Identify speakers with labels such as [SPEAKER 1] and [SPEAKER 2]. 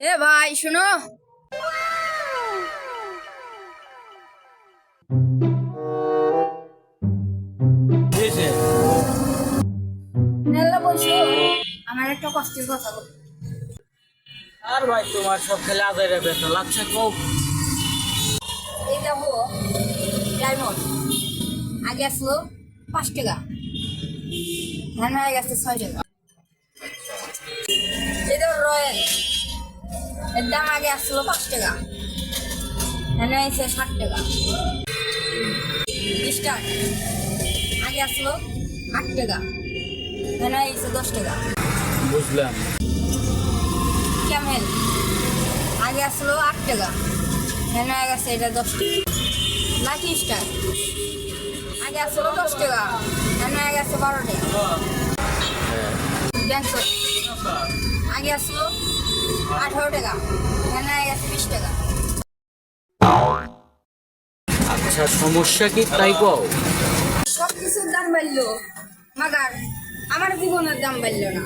[SPEAKER 1] এ ভাই শুনো।
[SPEAKER 2] হয়েছে?
[SPEAKER 1] নেলা বলছো আমার একটা কষ্টের কথা বল।
[SPEAKER 2] আর ভাই তোমার সব খেলে আদায় ব্যথা লাগছে খুব।
[SPEAKER 1] এই দেখো ডায়মন্ড আগে আসলো 5 টাকা, ধান হয়ে গেছে 6 টাকা। এই দেখো রয়্যাল, এর দাম আগে আসলো 5 টাকা, ধান হয়েছে 60 টাকা। স্টার আগে আসলো 8 টাকা, ধান হয়েছে 10 টাকা।
[SPEAKER 2] বুঝলাম।
[SPEAKER 1] ক্যামেল আগে আসলো 8 টাকা, ধান হয়ে গেছে এটা 10 টাকা। লাকি স্টার আগে আসলো 10 টাকা, ধান হয়ে গেছে 12 টাকা। ড্যান্স আগে আসলো 18 টাকা, ধান হয়ে গেছে 20 টাকা।
[SPEAKER 2] আচ্ছা, সমস্যা কি তাই কও?
[SPEAKER 1] সব কিছুর দাম বাড়লো, মাগার আমার জীবনের দাম বাড়লো না।